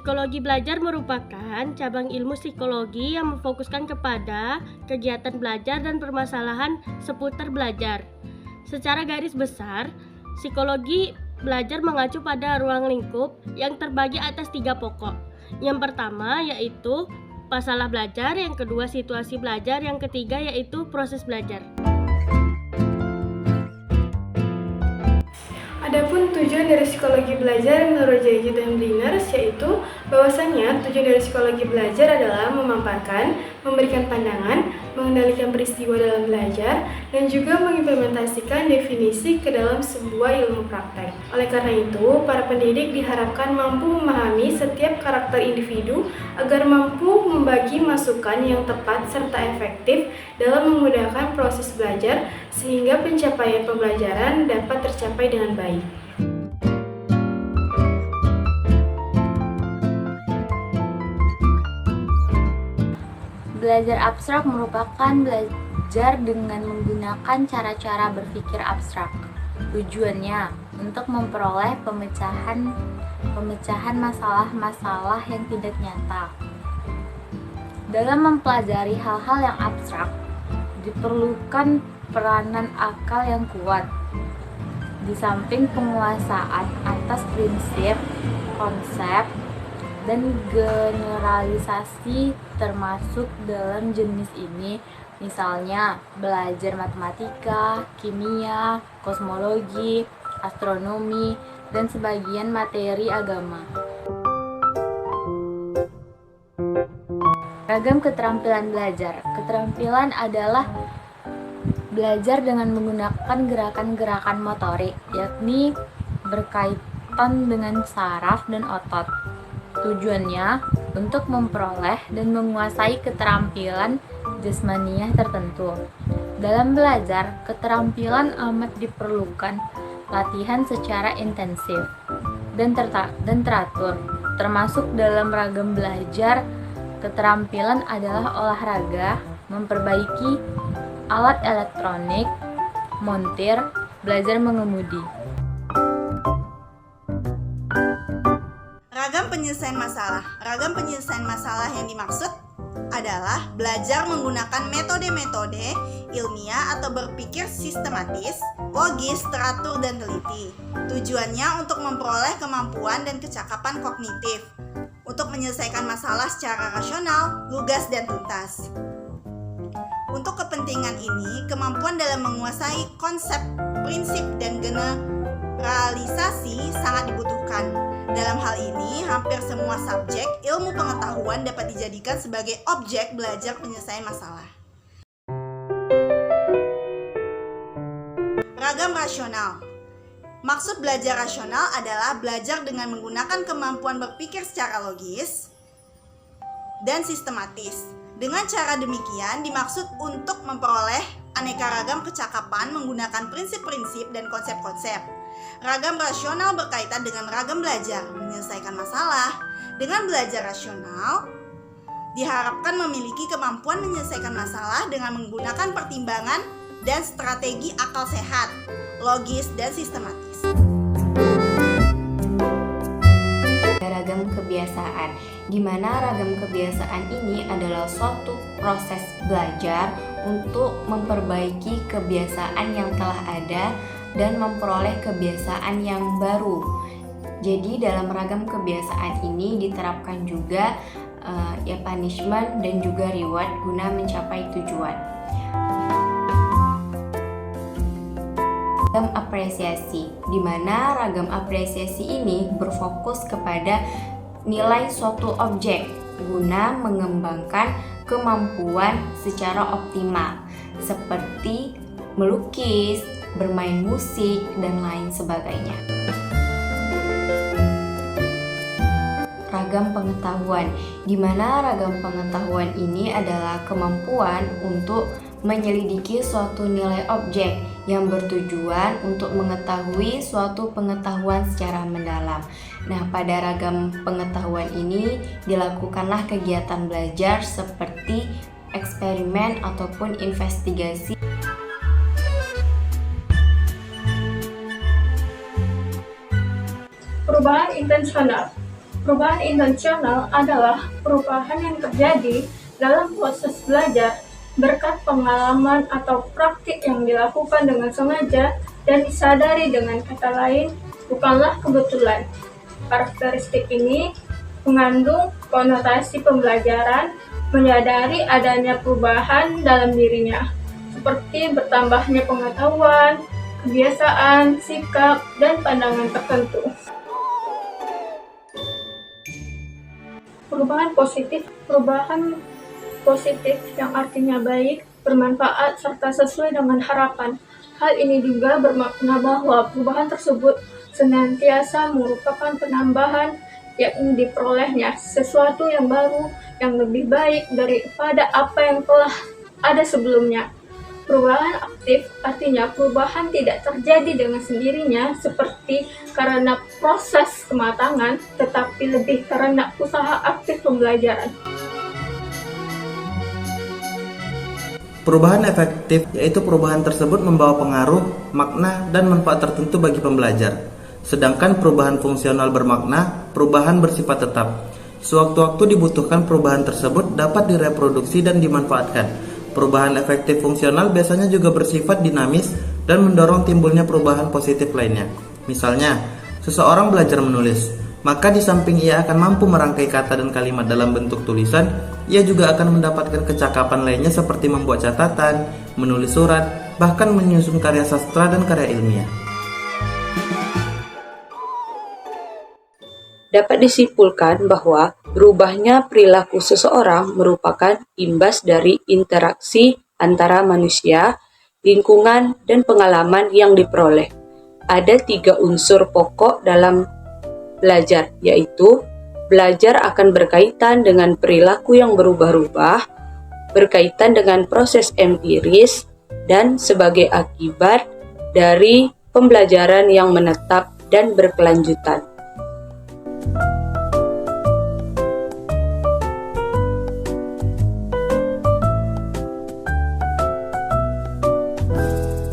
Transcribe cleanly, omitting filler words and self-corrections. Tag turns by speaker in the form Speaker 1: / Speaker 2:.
Speaker 1: Psikologi belajar merupakan cabang ilmu psikologi yang memfokuskan kepada kegiatan belajar dan permasalahan seputar belajar. Secara garis besar, psikologi belajar mengacu pada ruang lingkup yang terbagi atas 3 pokok. Yang pertama yaitu masalah belajar, yang kedua situasi belajar, yang ketiga yaitu proses belajar.
Speaker 2: Adapun tujuan dari psikologi belajar menurut J.J. dan Bliners yaitu bahwasanya tujuan dari psikologi belajar adalah memaparkan, memberikan pandangan, mengendalikan peristiwa dalam belajar, dan juga mengimplementasikan definisi ke dalam sebuah ilmu praktek. Oleh karena itu, para pendidik diharapkan mampu memahami setiap karakter individu agar mampu membagi masukan yang tepat serta efektif dalam memudahkan proses belajar sehingga pencapaian pembelajaran dapat tercapai dengan baik.
Speaker 3: Belajar abstrak merupakan belajar dengan menggunakan cara-cara berpikir abstrak. Tujuannya untuk memperoleh pemecahan masalah-masalah yang tidak nyata. Dalam mempelajari hal-hal yang abstrak, diperlukan peranan akal yang kuat. Di samping penguasaan atas prinsip, konsep, dan generalisasi termasuk dalam jenis ini, misalnya belajar matematika, kimia, kosmologi, astronomi, dan sebagian materi agama. Ragam keterampilan belajar. Keterampilan adalah belajar dengan menggunakan gerakan-gerakan motorik, yakni berkaitan dengan saraf dan otot. Tujuannya untuk memperoleh dan menguasai keterampilan jasmaniah tertentu. Dalam belajar, keterampilan amat diperlukan latihan secara intensif dan teratur. Termasuk dalam ragam belajar, keterampilan adalah olahraga, memperbaiki alat elektronik, montir, belajar mengemudi.
Speaker 4: Ragam penyelesaian masalah. Ragam penyelesaian masalah yang dimaksud adalah belajar menggunakan metode-metode ilmiah atau berpikir sistematis, logis, teratur, dan teliti. Tujuannya untuk memperoleh kemampuan dan kecakapan kognitif untuk menyelesaikan masalah secara rasional, lugas, dan tuntas. Untuk kepentingan ini, kemampuan dalam menguasai konsep, prinsip, dan generalisasi sangat dibutuhkan. Dalam hal ini, hampir semua subjek ilmu pengetahuan dapat dijadikan sebagai objek belajar penyelesaian masalah. Ragam rasional. Maksud belajar rasional adalah belajar dengan menggunakan kemampuan berpikir secara logis dan sistematis. Dengan cara demikian dimaksud untuk memperoleh aneka ragam kecakapan menggunakan prinsip-prinsip dan konsep-konsep. Ragam rasional berkaitan dengan ragam belajar menyelesaikan masalah. Dengan belajar rasional, diharapkan memiliki kemampuan menyelesaikan masalah dengan menggunakan pertimbangan dan strategi akal sehat, logis, dan sistematis.
Speaker 3: Ragam kebiasaan, di mana ragam kebiasaan ini adalah suatu proses belajar untuk memperbaiki kebiasaan yang telah ada dan memperoleh kebiasaan yang baru. Jadi dalam ragam kebiasaan ini diterapkan juga punishment dan juga reward guna mencapai tujuan. Ragam apresiasi, di mana ragam apresiasi ini berfokus kepada nilai suatu objek guna mengembangkan kemampuan secara optimal, seperti melukis, bermain musik, dan lain sebagainya. Ragam pengetahuan, di mana ragam pengetahuan ini adalah kemampuan untuk menyelidiki suatu nilai objek yang bertujuan untuk mengetahui suatu pengetahuan secara mendalam. Nah, pada ragam pengetahuan ini dilakukanlah kegiatan belajar seperti eksperimen ataupun investigasi.
Speaker 2: Perubahan intensional.
Speaker 5: Perubahan intensional adalah perubahan yang terjadi dalam proses belajar berkat pengalaman atau praktik yang dilakukan dengan sengaja dan disadari, dengan kata lain, bukanlah kebetulan. Karakteristik ini mengandung konotasi pembelajaran, menyadari adanya perubahan dalam dirinya, seperti bertambahnya pengetahuan, kebiasaan, sikap, dan pandangan tertentu. Perubahan positif yang artinya baik, bermanfaat, serta sesuai dengan harapan. Hal ini juga bermakna bahwa perubahan tersebut senantiasa merupakan penambahan, yakni diperolehnya sesuatu yang baru, yang lebih baik daripada apa yang telah ada sebelumnya. Perubahan aktif artinya perubahan tidak terjadi dengan sendirinya seperti karena proses kematangan, tetapi lebih karena usaha aktif pembelajaran.
Speaker 6: Perubahan efektif yaitu perubahan tersebut membawa pengaruh, makna, dan manfaat tertentu bagi pembelajar. Sedangkan perubahan fungsional bermakna, perubahan bersifat tetap. Sewaktu-waktu dibutuhkan perubahan tersebut dapat direproduksi dan dimanfaatkan. Perubahan efektif fungsional biasanya juga bersifat dinamis dan mendorong timbulnya perubahan positif lainnya. Misalnya, seseorang belajar menulis, maka di samping ia akan mampu merangkai kata dan kalimat dalam bentuk tulisan, ia juga akan mendapatkan kecakapan lainnya seperti membuat catatan, menulis surat, bahkan menyusun karya sastra dan karya ilmiah.
Speaker 7: Dapat disimpulkan bahwa berubahnya perilaku seseorang merupakan imbas dari interaksi antara manusia, lingkungan, dan pengalaman yang diperoleh. Ada 3 unsur pokok dalam belajar, yaitu belajar akan berkaitan dengan perilaku yang berubah-ubah, berkaitan dengan proses empiris, dan sebagai akibat dari pembelajaran yang menetap dan berkelanjutan.